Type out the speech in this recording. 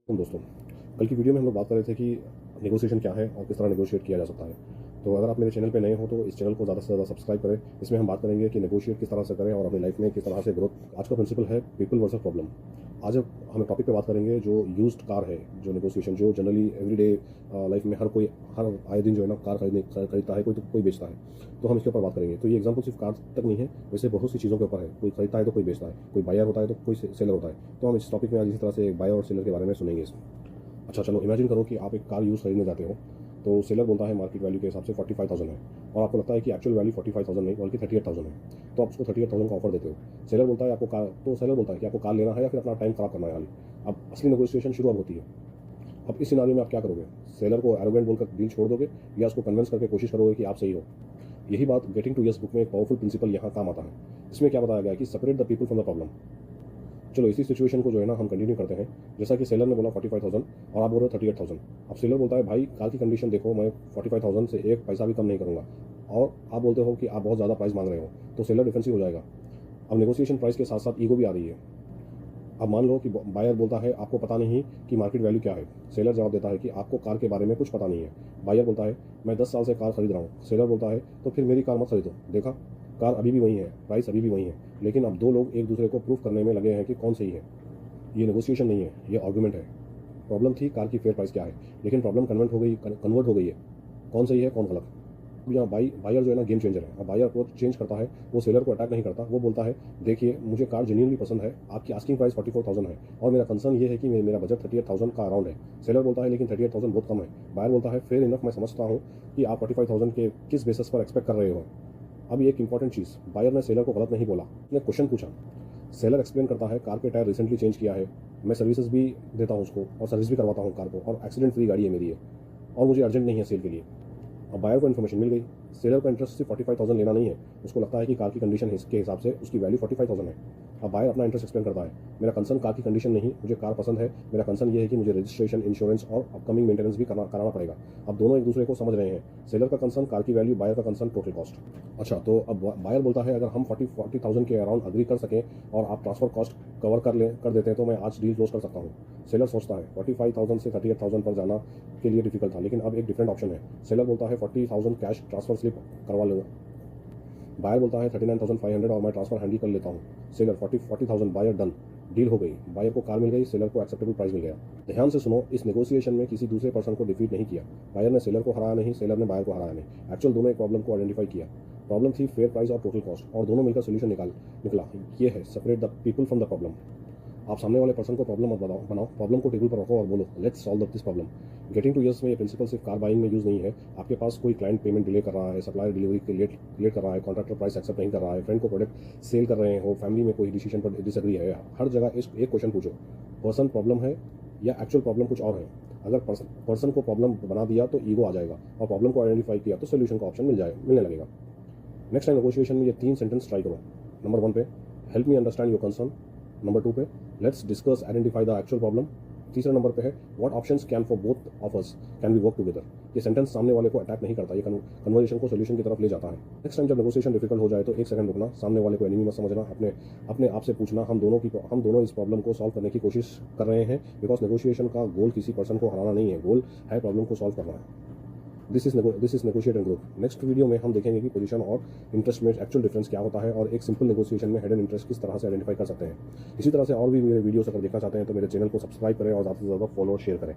दोस्तों, कल की वीडियो में हम लोग बात कर रहे थे कि नेगोशिएशन क्या है और किस तरह नेगोशिएट किया जा सकता है। तो अगर आप मेरे चैनल पे नए हो तो इस चैनल को ज़्यादा से ज़्यादा सब्सक्राइब करें। इसमें हम बात करेंगे कि नेगोशिएट किस तरह से करें और अपनी लाइफ में किस तरह से ग्रोथ। आज का प्रिंसिपल है पीपल वर्सेस प्रॉब्लम। आज हम टॉपिक पे बात करेंगे जो यूज्ड कार है, जो नेगोशिएशन जो जनरली एवरीडे लाइफ में हर आए दिन जो है ना कार खरीदता है, कोई तो कोई बेचता है। तो हम इसके ऊपर बात करेंगे। तो ये एग्जाम्पल सिर्फ कार तक नहीं है, वैसे बहुत सी चीज़ों के ऊपर है। कोई खरीदता है तो कोई बेचता है, कोई बायर होता है तो कोई सेलर होता है। तो हम इस टॉपिक में आज इसी तरह से बायर और सेलर के बारे में सुनेंगे। अच्छा चलो, इमेजिन करो कि आप एक कार यूज़ खरीदने जाते हो। तो सेलर बोलता है मार्केट वैल्यू के हिसाब से 45,000 है, और आपको लगता है कि एक्चुअल वैल्यू 45,000 नहीं बल्कि 38,000 है। तो आप उसको 38,000 का ऑफर देते हो। सेलर बोलता है कि आपको कार लेना है या फिर अपना टाइम खराब करना है खाली। अब असली नेगोशिएशन शुरू अब होती है। अब इस सिनारियो में आप क्या करोगे? सेलर को एरोगेंट बोलकर डील छोड़ दोगे या उसको कन्विंस करके कोशिश करोगे कि आप सही हो? यही बात गेटिंग टू यस बुक में एक पावरफुल प्रिंसिपल यहाँ काम आता है। इसमें क्या बताया गया है कि separate the people from the problem. चलो इसी सिचुएशन को जो है ना हम कंटिन्यू करते हैं। जैसा कि सेलर ने बोला 45,000 और आप बोल रहे हो 38,000। अब सेलर बोलता है भाई कार की कंडीशन देखो, मैं 45,000 से एक पैसा भी कम नहीं करूँगा, और आप बोलते हो कि आप बहुत ज़्यादा प्राइस मांग रहे हो। तो सेलर डिफेंसिव हो जाएगा। अब नेगोशिएशन प्राइस के साथ साथ ईगो भी आ रही है। अब मान लो कि बायर बोलता है आपको पता नहीं कि मार्केट वैल्यू क्या है। सेलर जवाब देता है कि आपको कार के बारे में कुछ पता नहीं है। बायर बोलता है मैं 10 साल से कार खरीद रहा हूँ। सेलर बोलता है तो फिर मेरी कार मत खरीदो, देखा कार अभी भी वही है, प्राइस अभी भी वही है, लेकिन अब दो लोग एक दूसरे को प्रूफ करने में लगे हैं कि कौन सही है। ये नेगोशिएशन नहीं है, ये आर्गुमेंट है। प्रॉब्लम थी कार की फेयर प्राइस क्या है, लेकिन प्रॉब्लम कन्वर्ट हो गई है कौन सही है कौन गलत। अब यहाँ बायर जो है ना गेम चेंजर है। अब बायर अप्रोच चेंज करता है। वो सेलर को अटैक नहीं करता। वो बोलता है देखिए मुझे कार जेन्युइनली पसंद है, आपकी आस्किंग प्राइस 44,000 है और मेरा कंसर्न ये है कि मेरा बजट 38,000 का अराउंड है। सेलर बोलता है लेकिन 38,000 बहुत कम है। बायर बोलता है फेयर इनफ, मैं समझता हूँ कि आप 45,000 के किस बेसिस पर एक्सपेक्ट कर रहे हो। अब ये एक इंपॉर्टेंट चीज़, बायर ने सेलर को गलत नहीं बोला, उसने क्वेश्चन पूछा। सेलर एक्सप्लेन करता है कार के टायर रिसेंटली चेंज किया है, मैं सर्विसेज भी देता हूँ उसको और सर्विस भी करवाता हूँ कार को, और एक्सीडेंट फ्री गाड़ी है मेरी है, और मुझे अर्जेंट नहीं है सेल के लिए। अब बायर को इन्फॉर्मेशन मिल गई। सेलर का इंटरेस्ट सिर्फ 45,000 लेना नहीं है, उसको लगता है कि कार की कंडीशन के हिसाब से उसकी वैल्यू 45,000 है। अब बायर अपना इंटरेस्ट एक्सप्लेन करता है, मेरा कंसर्न कार की कंडीशन नहीं, मुझे कार पसंद है, मेरा कंसर्न ये है कि मुझे रजिस्ट्रेशन, इंश्योरेंस और अपकमिंग मेंटेनेंस भी कराना पड़ेगा। अब दोनों एक दूसरे को समझ रहे हैं। सेलर का कंसर्न कार की वैल्यू, बायर का कंसर्न टोटल कॉस्ट। अच्छा, तो अब बायर बोलता है अगर हम 40,000 के अराउंड अग्री कर सकें और आप ट्रांसफर कॉस्ट कवर कर देते हैं तो मैं आज डील क्लोज कर सकता हूँ। सेलर सोचता है 45,000 से 38,000 पर जाना के लिए डिफिकल्ट था, लेकिन अब एक डिफरेंट ऑप्शन है। सेलर बोलता है 40,000 कैश ट्रांसफर स्लिप करवा लूँगा। बायर बोलता है 39,500 और मैं ट्रांसफर हैंडल कर लेता हूँ। सेलर 40,000, बायर डन, डील हो गई। बायर को कार मिल गई, सेलर को एक्सेप्टेबल प्राइस मिल गया। ध्यान से सुनो, इस नेगोशिएशन में किसी दूसरे पर्सन को डिफीट नहीं किया। बायर ने सेलर को हराया नहीं, सेलर ने बायर को हराया नहीं। एक्चुअल दोनों एक प्रॉब्लम को आइडेंटिफाई किया। प्रॉब्लम थी फेयर प्राइस और टोटल कॉस्ट, और दोनों मिलकर सोल्यूशन निकला। ये है separate the people from the problem. आप सामने वाले पर्सन को प्रॉब्लम मत बनाओ, प्रॉब्लम को टेबल पर रखो और बोलो let's solve this problem. Getting to yes में ये प्रिंसिपल सिर्फ कार बाइंग में यूज़ नहीं है। आपके पास कोई क्लाइंट पेमेंट डिले कर रहा है, सप्लायर डिलीवरी के लेट कर रहा है, कॉन्ट्रैक्टर प्राइस एक्सेप्ट नहीं कर रहा है, फ्रेंड को प्रोडक्ट सेल कर रहे हो, फैमिली में कोई डिसीजन पर डिसएग्री है, हर जगह इस एक क्वेश्चन पूछो, पर्सन प्रॉब्लम है या एक्चुअल प्रॉब्लम कुछ और है। अगर पर्सन को प्रॉब्लम बना दिया तो ईगो आ जाएगा, और प्रॉब्लम को आइडेंटिफाई किया तो सोल्यूशन का ऑप्शन मिलने लगेगा। नेक्स्ट टाइम नेगोशिएशन में ये 3 सेंटेंस ट्राई करो। नंबर 1 पे help me understand your concern. Number 2 पे let's discuss identify the actual problem. तीसरा नंबर पे है what options can for both of us can we work together. ये सेंटेंस सामने वाले को अटैक नहीं करता, ये कन्वर्सेशन को सोल्यूशन की तरफ ले जाता है। नेक्स्ट टाइम जब नेगोशिएशन डिफिकल्ट हो जाए तो एक सेकंड रुकना, सामने वाले को एनिमी मत समझना, अपने आप से पूछना हम दोनों इस प्रॉब्लम को सॉल्व करने की कोशिश कर रहे हैं। बिकॉज नेगोशिएशन का गोल किसी पर्सन को हराना नहीं है, गोल है प्रॉब्लम को सॉल्व करना है। This is negotiate and growth. Next video में हम देखेंगे कि पोजीशन और इंटरेस्ट में एक्चुअल डिफरेंस क्या होता है, और एक सिंपल नेगोशिएशन में हिडन इंटरेस्ट किस तरह से आइडेंटिफाई कर सकते हैं। इसी तरह से और भी मेरे वीडियोस अगर देखना चाहते हैं तो मेरे चैनल को सब्सक्राइब करें और ज़्यादा से ज़्यादा फॉलो और शेयर करें।